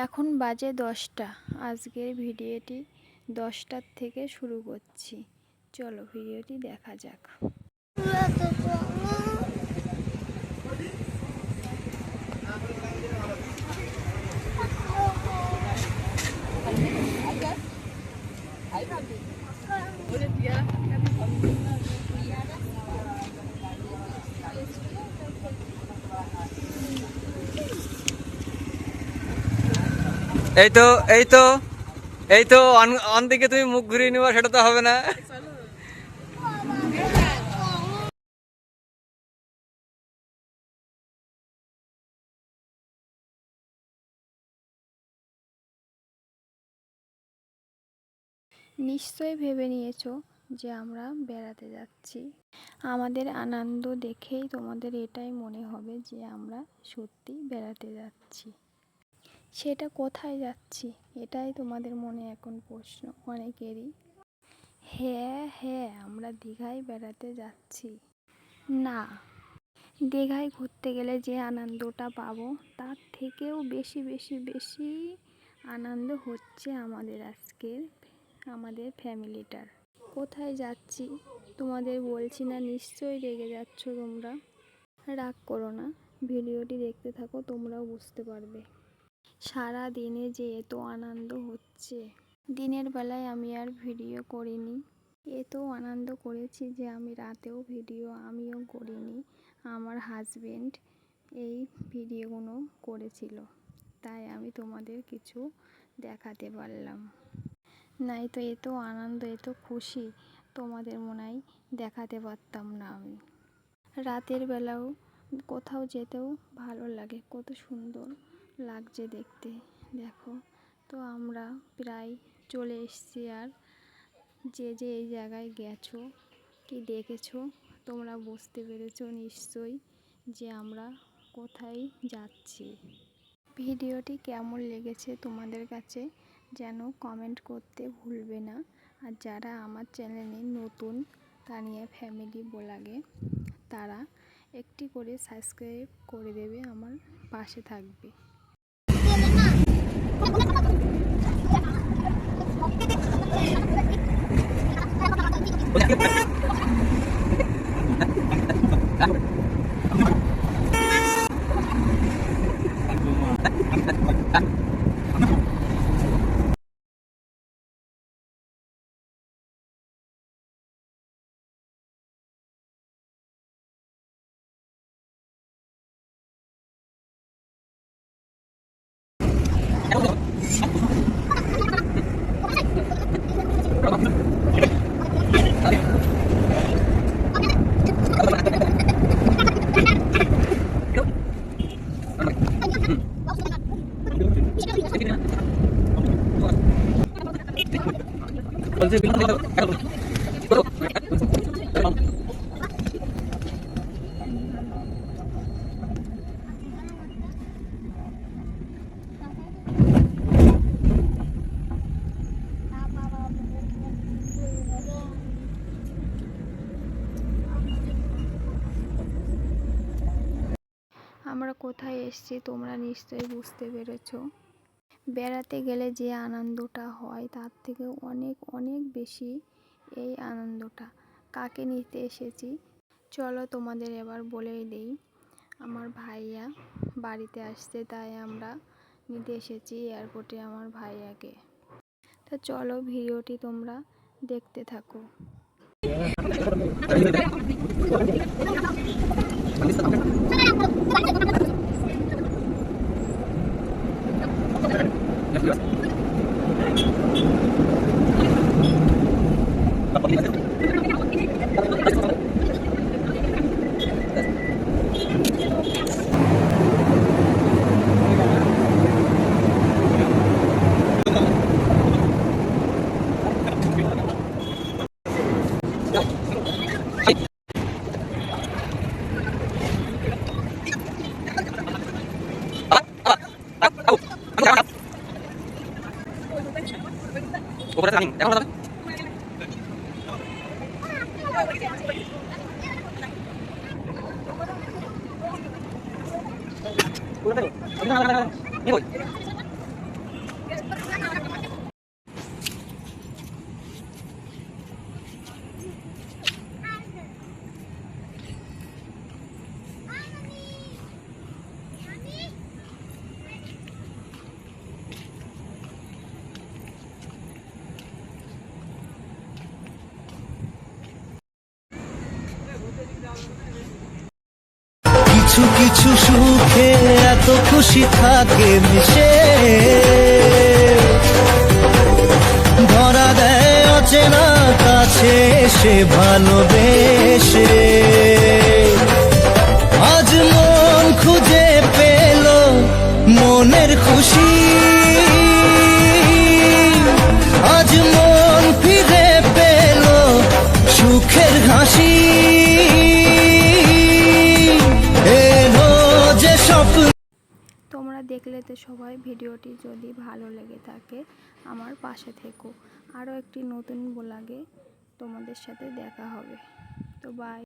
এখন বাজে 10টা। আজকের ভিডিওটি 10টার থেকে শুরু করছি। চলো ভিডিওটি দেখা যাক। এই তো এই তো এই তো অন দিকে তুমি মুখ ঘুরিয়ে নেবা, সেটা তো হবে না। নিশ্চয়ই ভেবে নিয়েছো যে আমরা বেড়াতে যাচ্ছি। আমাদের আনন্দ দেখেই তোমাদের এটাই মনে হবে যে আমরা সত্যি বেড়াতে যাচ্ছি। সেটা কোথায় যাচ্ছি এটাই তোমাদের মনে এখন প্রশ্ন অনেকেরই। হ্যাঁ, আমরা দীঘায় বেড়াতে যাচ্ছি। না, দীঘায় ঘুরতে গেলে যে আনন্দটা পাবো তার থেকেও বেশি বেশি বেশি আনন্দ হচ্ছে আমাদের ফ্যামিলিটার। কোথায় যাচ্ছি তোমাদের বলছি না, নিশ্চয়ই রেগে যাচ্ছ তোমরা। রাগ করো না, ভিডিওটি দেখতে থাকো, তোমরাও বুঝতে পারবে। সারা দিনে যে এত আনন্দ হচ্ছে, দিনের বেলায় আমি আর ভিডিও করিনি। এত আনন্দ করেছি যে আমি রাতেও ভিডিও আমিও করিনি। আমার হাজবেন্ড এই ভিডিওগুলো করেছিল, তাই আমি তোমাদের কিছু দেখাতে পারলাম। নাই তো এত আনন্দ এত খুশি তোমাদের মনে হয় দেখাতে পারতাম না আমি। রাতের বেলাও কোথাও যেতেও ভালো লাগে, কত সুন্দর লাগছে দেখতে। দেখো তো আমরা প্রায় চলে এসেছি। আর যে এই জায়গায় গেছো কি দেখেছো তোমরা বুঝতে পেরেছো নিশ্চয়ই যে আমরা কোথায় যাচ্ছি। ভিডিওটি কেমন লেগেছে তোমাদের কাছে যেন কমেন্ট করতে ভুলবে না। আর যারা আমার চ্যানেলে নতুন তানিয়া ফ্যামিলি ব্লগে, তারা একটি করে সাবস্ক্রাইব করে দেবে, আমার পাশে থাকবে। আমরা কোথায় এসেছি তোমরা নিশ্চয়ই বুঝতে পেরেছো। বেড়াতে গেলে যে আনন্দটা হয় তার থেকে অনেক অনেক বেশি এই আনন্দটা। কাকে নিতে এসেছি চলো তোমাদের এবার বলেই দেই। আমার ভাইয়া বাড়িতে আসছে, তাই আমরা নিতে এসেছি এয়ারপোর্টে আমার ভাইয়াকে। তো চলো ভিডিওটি তোমরা দেখতে থাকো। উপরে রানিং এখন দাদা কিছু কিছু সুখে এত খুশি থাকে মিশে, ধরা দেয় অচেনা কাছে সে ভালোবেসে। আজ মন খুঁজে পেল মনের খুশি, আজ মন ফিরে পেল সুখের হাসি। তোমরা দেখলে তো সবাই, ভিডিওটি যদি ভালো লেগে থাকে আমার পাশে থেকো। আরও একটি নতুন ব্লগে তোমাদের সাথে দেখা হবে। তো বাই।